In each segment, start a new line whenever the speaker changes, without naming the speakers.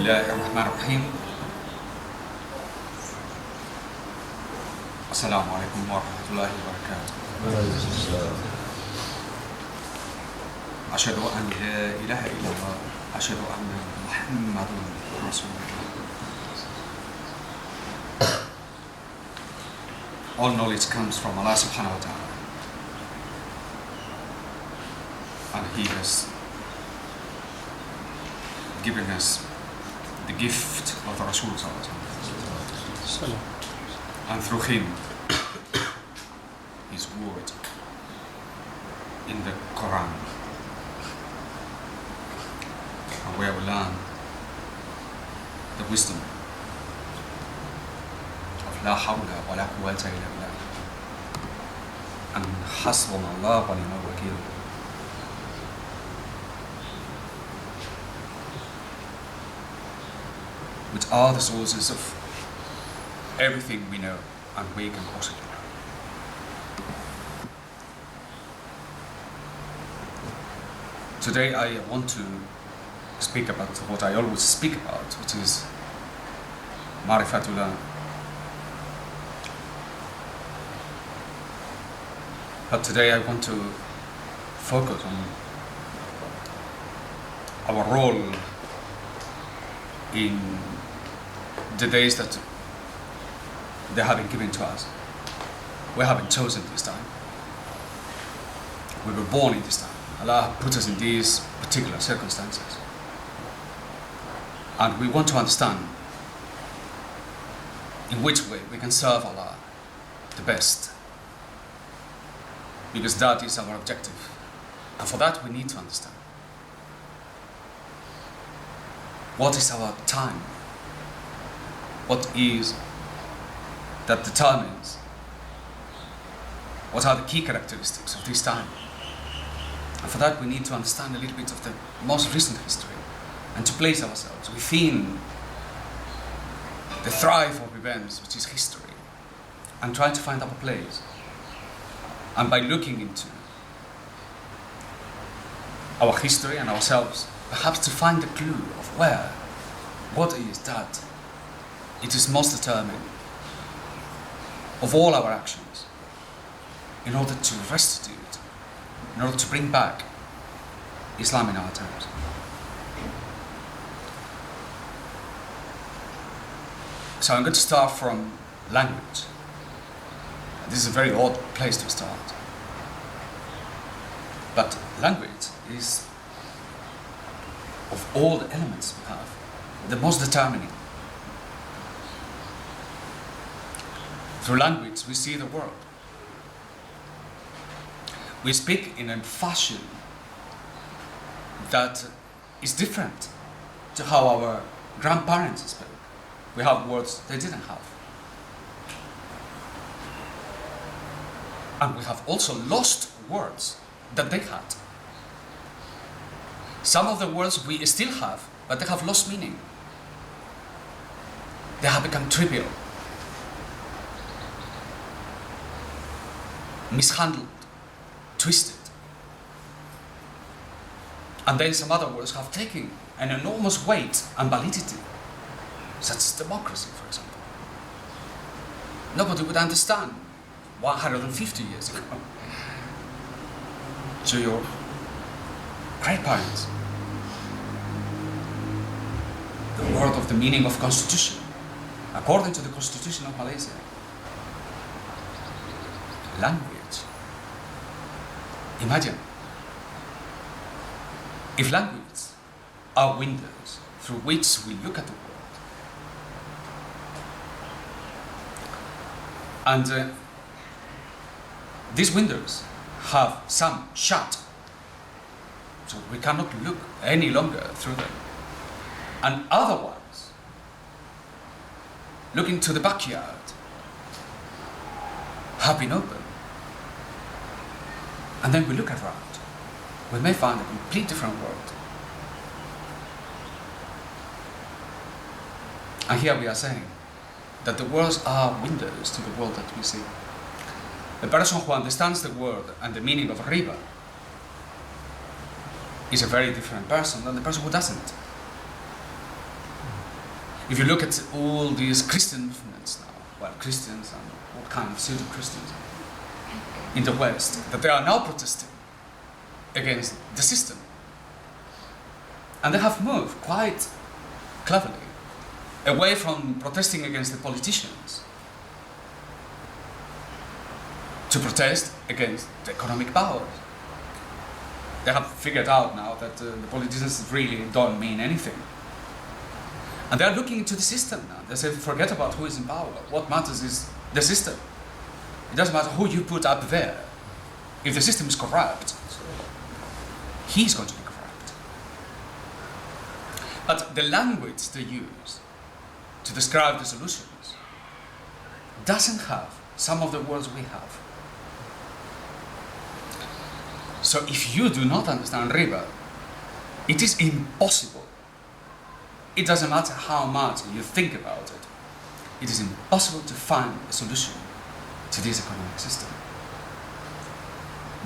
Bismillah ar-Rahman ar-Rahim. Assalamu alaikum wa rahmatullahi wa barakatuh. Ashhadu an la ilaha illallah, ashhadu anna Muhammadun Rasulullah. All knowledge comes from Allah subhanahu wa ta'ala, and He has given us the gift of the Rasulullah, and through him his word in the Quran, and where we learn the wisdom of la hawla wa la QUWATA illa billah, and HASBUNALLAH wa WAKIL. Which are the sources of everything we know and we can possibly know. Today I want to speak about what I always speak about, which is Marifatullah. But today I want to focus on our role in the days that they have been given to us. We haven't chosen this time. We were born in this time. Allah put us in these particular circumstances. And we want to understand in which way we can serve Allah the best. Because that is our objective. And for that we need to understand what is our time? What is that determines what are the key characteristics of this time? And for that we need to understand a little bit of the most recent history and to place ourselves within the thrive of events, which is history, and trying to find our place. And by looking into our history and ourselves, perhaps to find the clue of what is that it is most determined of all our actions in order to restitute, in order to bring back Islam in our terms. So I'm going to start from language. This is a very odd place to start. But language is, of all the elements we have, the most determining. Through language, we see the world. We speak in a fashion that is different to how our grandparents spoke. We have words they didn't have. And we have also lost words that they had. Some of the words we still have, but they have lost meaning. They have become trivial, mishandled, twisted. And then some other words have taken an enormous weight and validity, such as democracy, for example. Nobody would understand 150 years ago to your great parents the word of the meaning of constitution according to the Constitution of Malaysia. Language. Imagine if language are windows through which we look at the world, and these windows have some shut, so we cannot look any longer through them, and other ones looking to the backyard have been open. And then we look around, we may find a complete different world. And here we are saying that the worlds are windows to the world that we see. The person who understands the word and the meaning of riba is a very different person than the person who doesn't. If you look at all these Christian movements now, well, Christians and what kind of pseudo-Christians in the West, that they are now protesting against the system. And they have moved quite cleverly away from protesting against the politicians to protest against the economic powers. They have figured out now that the politicians really don't mean anything. And they're looking into the system now. They say, forget about who is in power. What matters is the system. It doesn't matter who you put up there. If the system is corrupt, he's going to be corrupt. But the language they use to describe the solutions doesn't have some of the words we have. So if you do not understand riba, it is impossible. It doesn't matter how much you think about it. It is impossible to find a solution to this economic system.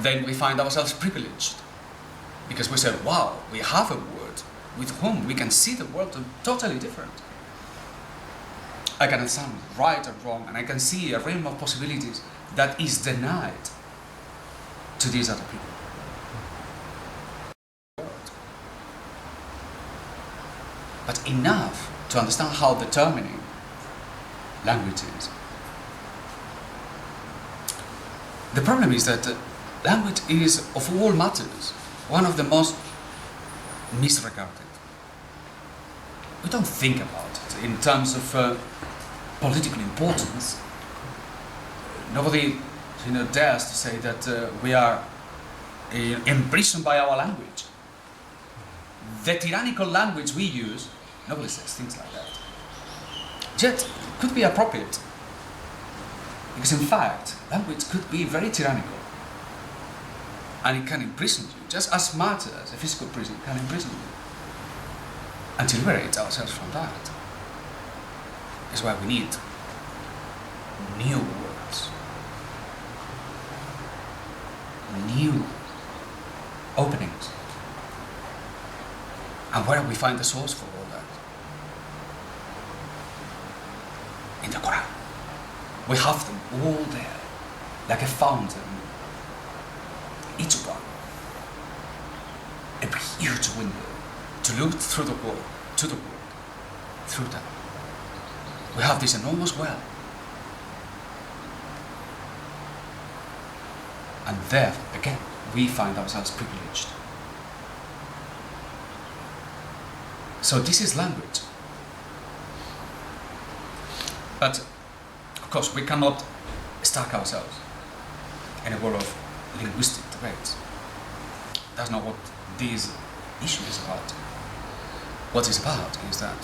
Then we find ourselves privileged because we say, wow, we have a word with whom we can see the world totally different. I can understand right and wrong, and I can see a realm of possibilities that is denied to these other people. But enough to understand how determining language is. The problem is that language is, of all matters, one of the most misregarded. We don't think about it in terms of political importance. Nobody dares to say that we are imprisoned by our language. The tyrannical language we use, nobody says things like that. Yet, it could be appropriate. Because in fact, language could be very tyrannical. And it can imprison you, just as much as a physical prison can imprison you. And to liberate ourselves from that is why we need new words, new openings. And where do we find the source for all that? In the Qur'an. We have them all there, like a fountain. Each one, a huge window to look through the world, to the world, through that. We have this enormous well. And there, again, we find ourselves privileged. So this is language. But, of course, we cannot stuck ourselves in a world of linguistic debates. That's not what this issue is about. What it's about is that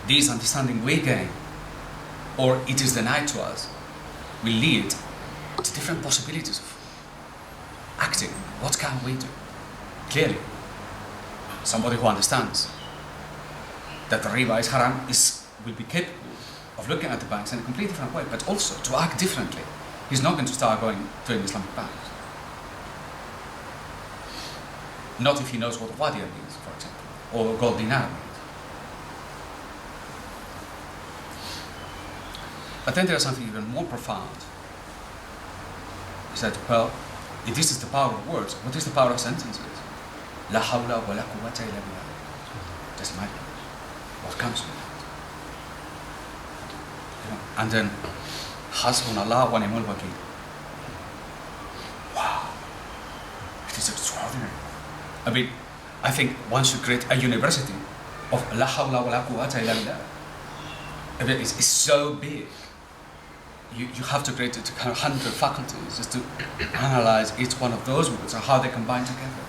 this understanding we gain, or it is denied to us, will lead to different possibilities of acting. What can we do? Clearly, somebody who understands that the riba is haram will be capable of looking at the banks in a completely different way, but also to act differently. He's not going to start going to an Islamic bank. Not if he knows what wadiya means, for example, or gold dinar means. But then there's something even more profound. He said, well, if this is the power of words, what is the power of sentences? La hawla wa la quwwata illa billah. Doesn't matter what comes with it. And then, HASBUNALLAH wa WAKIL. Wow, it is extraordinary. I think one should create a university of La hawla wa la quwwata illa billah. It's so big. You have to create 100 faculties just to analyze each one of those words and how they combine together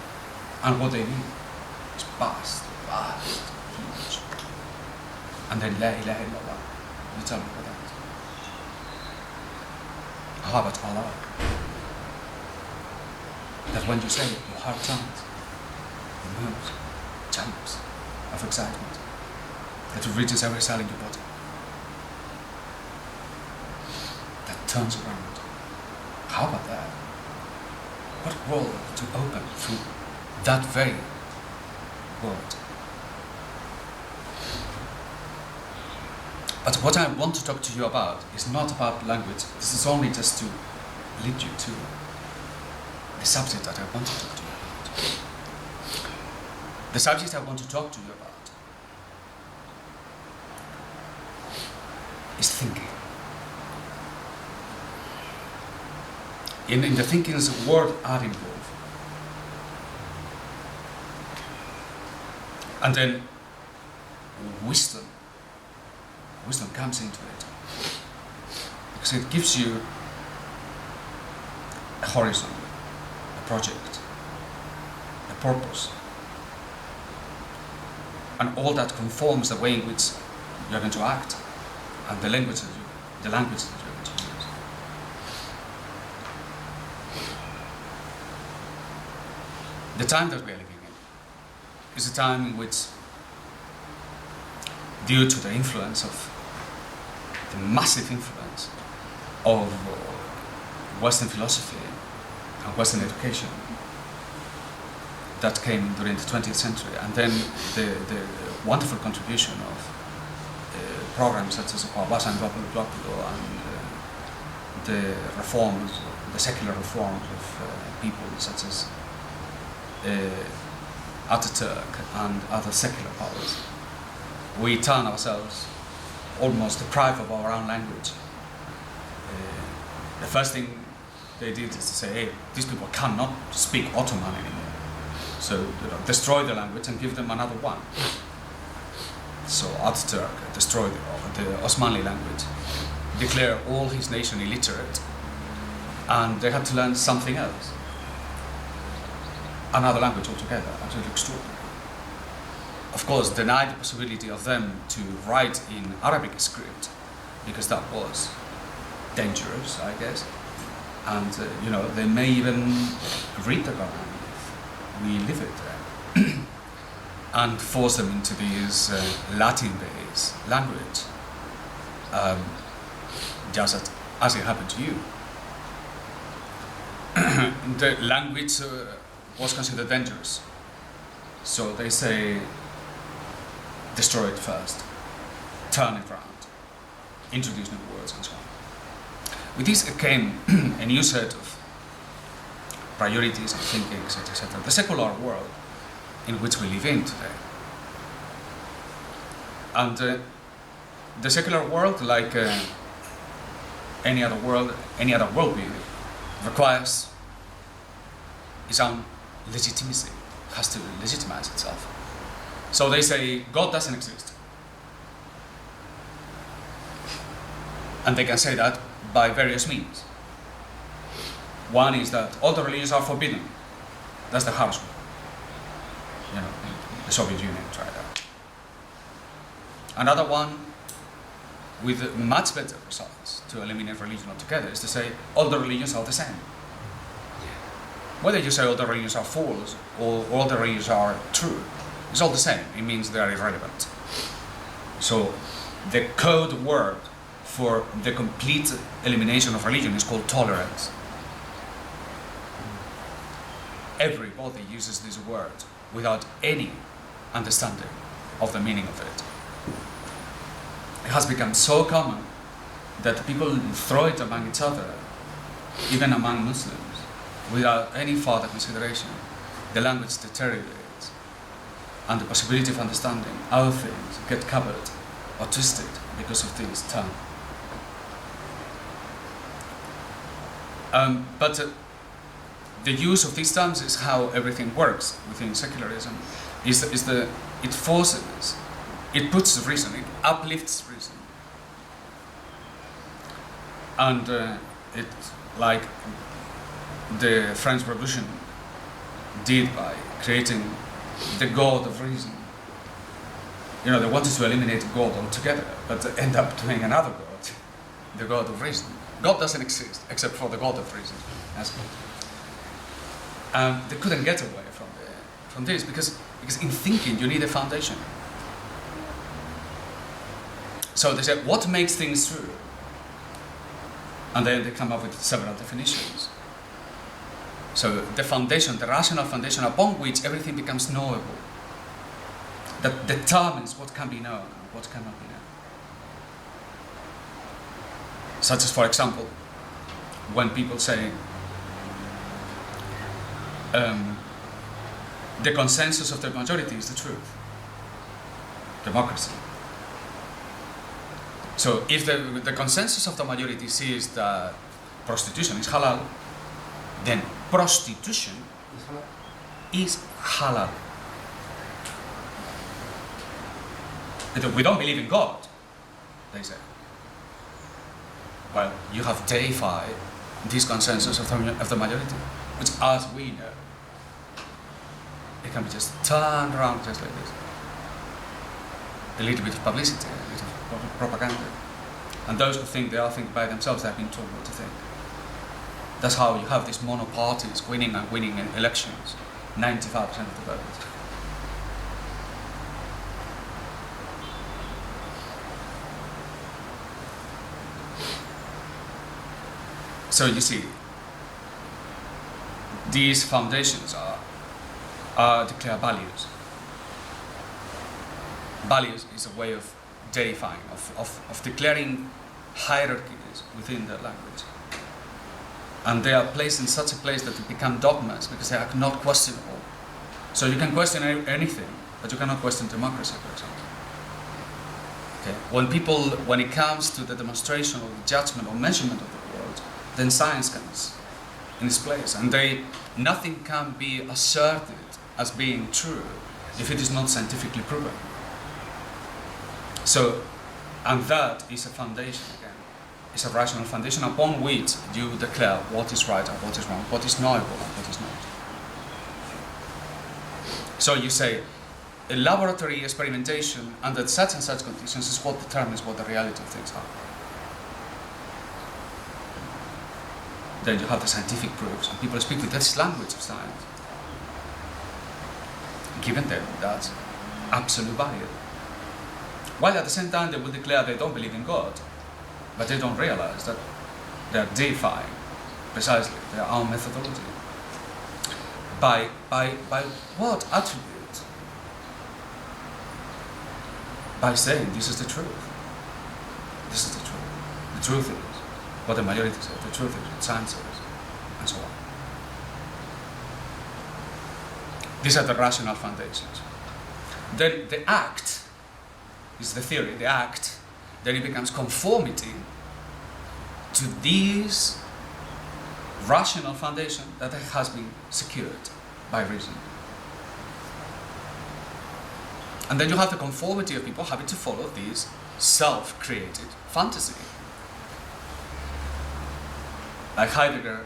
and what they mean. It's vast, huge. And then La ilaha illallah. You tell me what that is. How about Allah? That when you say it, your heart turns, it moves, jumps of excitement, that it reaches every cell in your body. Turns around. How about that? What world to open through that very word? But what I want to talk to you about is not about language. This is only just to lead you to the subject that I want to talk to you about. The subject I want to talk to you about is thinking. In the thinking is a word are involved. And then wisdom comes into it. Because it gives you a horizon, a project, a purpose. And all that conforms the way in which you're going to act and the language that you're going to use. The time that we are living in is a time in which, due to the influence of the massive influence of Western philosophy and Western education that came during the 20th century, and then the wonderful contribution of programs such as Bapa Sains Moden and the reforms, the secular reforms of people such as Ataturk and other secular powers, we turn ourselves almost deprived of our own language. The first thing they did is to say, hey, these people cannot speak Ottoman anymore. So destroy the language and give them another one. So Ataturk destroyed the Osmanli language, declared all his nation illiterate, and they had to learn something else. Another language altogether, absolutely extraordinary. Of course, denied the possibility of them to write in Arabic script, because that was dangerous, I guess. And they may even read the Quran if we leave it there, and force them into these Latin-based language, just as it happened to you. The language was considered dangerous, so they say, destroy it first, turn it around, introduce new words and so on. With this came a new set of priorities and thinking, etc., etc. The secular world in which we live in today. And the secular world, like any other worldview, requires its own legitimacy, has to legitimize itself. So they say God doesn't exist. And they can say that by various means. One is that all the religions are forbidden. That's the harsh one. The Soviet Union tried that. Another one, with much better results to eliminate religion altogether, is to say all the religions are the same. Whether you say all the religions are false or all the religions are true, it's all the same. It means they are irrelevant. So the code word for the complete elimination of religion is called tolerance. Everybody uses this word without any understanding of the meaning of it. It has become so common that people throw it among each other, even among Muslims, without any further consideration. The language deteriorates, and the possibility of understanding other things get covered or twisted because of this term. But the use of these terms is how everything works within secularism. It forces, it puts reason, it uplifts reason, and it, like the French Revolution did by creating the God of reason. They wanted to eliminate God altogether, but they end up doing another God, the God of reason. God doesn't exist except for the God of reason. They couldn't get away from this because in thinking you need a foundation. So they said, what makes things true? And then they come up with several definitions. So the foundation, the rational foundation upon which everything becomes knowable, that determines what can be known and what cannot be known. Such as, for example, when people say the consensus of the majority is the truth. Democracy. So if the consensus of the majority sees that prostitution is halal, then prostitution is halal. We don't believe in God, they say. Well, you have deified this consensus of the majority, which, as we know, it can be just turned around just like this. A little bit of publicity, a little bit of propaganda. And those who think they are thinking by themselves, they have been told what to think. That's how you have these mono-parties winning and winning in elections, 95% of the vote. So you see, these foundations are declare values. Values is a way of deifying, of declaring hierarchies within the language. And they are placed in such a place that they become dogmas because they are not questionable. So you can question anything, but you cannot question democracy, for example. Okay. When it comes to the demonstration or the judgment or measurement of the world, then science comes in its place. And nothing can be asserted as being true if it is not scientifically proven. So, and that is a foundation again. It's a rational foundation upon which you declare what is right and what is wrong, what is knowable and what is not. So you say, a laboratory experimentation under such and such conditions is what determines what the reality of things are. Then you have the scientific proofs, and people speak with this language of science, giving them that absolute value. While at the same time they will declare they don't believe in God, but they don't realize that they are deifying precisely their own methodology. By what attribute? By saying this is the truth. This is the truth. The truth is what the majority says. The truth is what science says, and so on. These are the rational foundations. Then the act is the theory. The act, then it becomes conformity to these rational foundation that has been secured by reason. And then you have the conformity of people having to follow this self-created fantasy. Like Heidegger,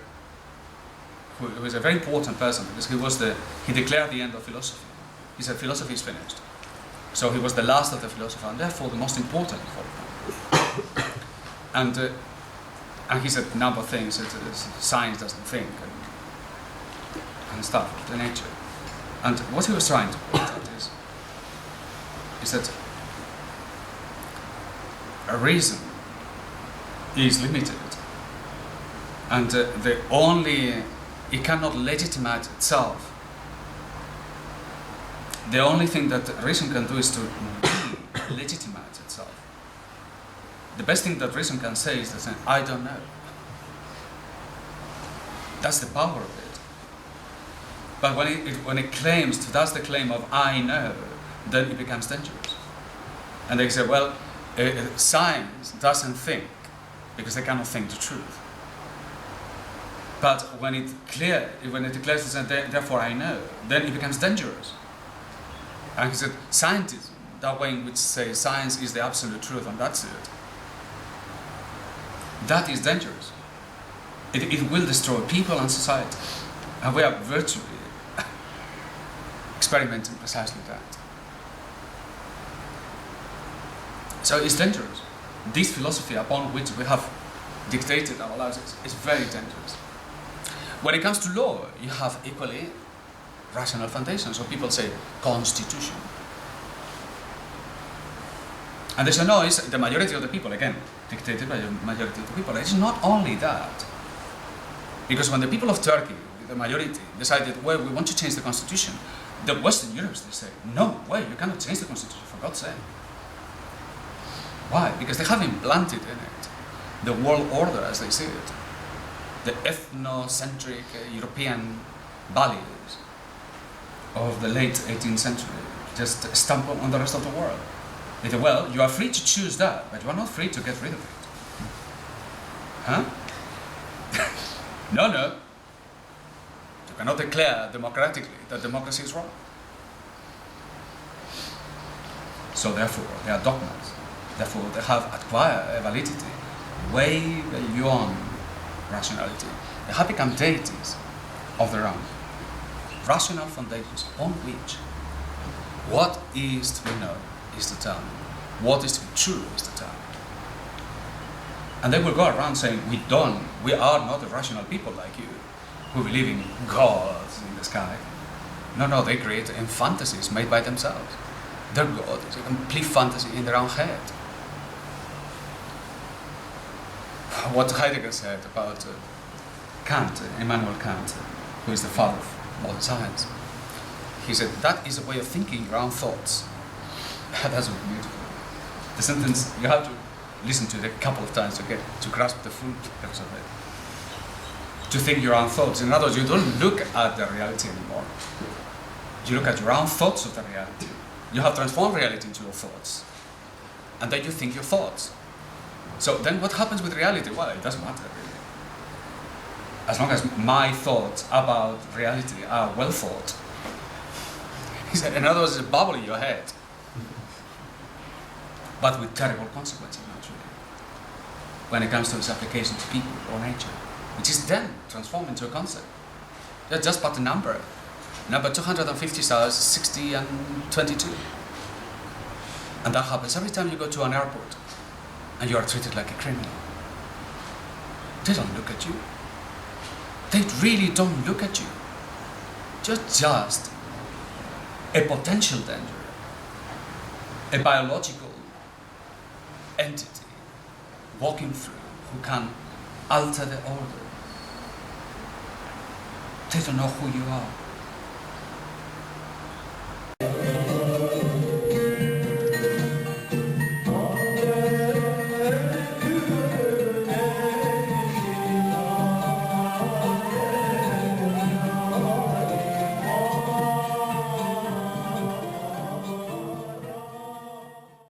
who is a very important person because he declared the end of philosophy. He said philosophy is finished. So he was the last of the philosophers and therefore the most important of all of them. And he said a number of things that science doesn't think and stuff of the nature. And what he was trying to point out is that a reason is limited, and it cannot legitimize itself. The only thing that reason can do is to legitimize itself. The best thing that reason can say is to say, I don't know. That's the power of it. But when it claims to, that's the claim of I know, then it becomes dangerous. And they say, well, science doesn't think because they cannot think the truth. But when it declares that therefore I know, then it becomes dangerous. And he said, scientism, that way in which say science is the absolute truth and that's it, that is dangerous. It will destroy people and society. And we are virtually experimenting precisely that. So it's dangerous. This philosophy upon which we have dictated our lives is very dangerous. When it comes to law, you have equally rational foundations. So people say constitution. And they say, no, it's the majority of the people, again, dictated by the majority of the people. It's not only that. Because when the people of Turkey, the majority, decided, well, we want to change the constitution, the Western Europeans, they say, no way, you cannot change the constitution, for God's sake. Why? Because they have implanted in it the world order as they see it, the ethnocentric European values of the late 18th century, just stamp on the rest of the world. They say, well, you are free to choose that, but you are not free to get rid of it. Huh? No. You cannot declare democratically that democracy is wrong. So therefore, they are dogmas. Therefore, they have acquired a validity way beyond rationality. They have become deities of their own. Rational foundations on which what is to be known is determined. What is to be true is determined. And they will go around saying, we are not a rational people like you, who believe in gods in the sky. No, they create in fantasies made by themselves. Their God is a complete fantasy in their own head. What Heidegger said about Kant, Emmanuel Kant, who is the father of modern science, he said, that is a way of thinking your own thoughts. That's beautiful. The sentence, you have to listen to it a couple of times to grasp the full purpose of it. To think your own thoughts. In other words, you don't look at the reality anymore. You look at your own thoughts of the reality. You have transformed reality into your thoughts. And then you think your thoughts. So then what happens with reality? Well, it doesn't matter really. As long as my thoughts about reality are well thought. He said, in other words, it's a bubble in your head. But with terrible consequences, naturally. When it comes to its application to people or nature, which is then transformed into a concept. They're just but a number. Number 250 stars, 60 and 22. And that happens every time you go to an airport and you are treated like a criminal. They don't look at you. They really don't look at you. Just a potential danger. A biological entity walking through who can alter the order. They don't know who you are.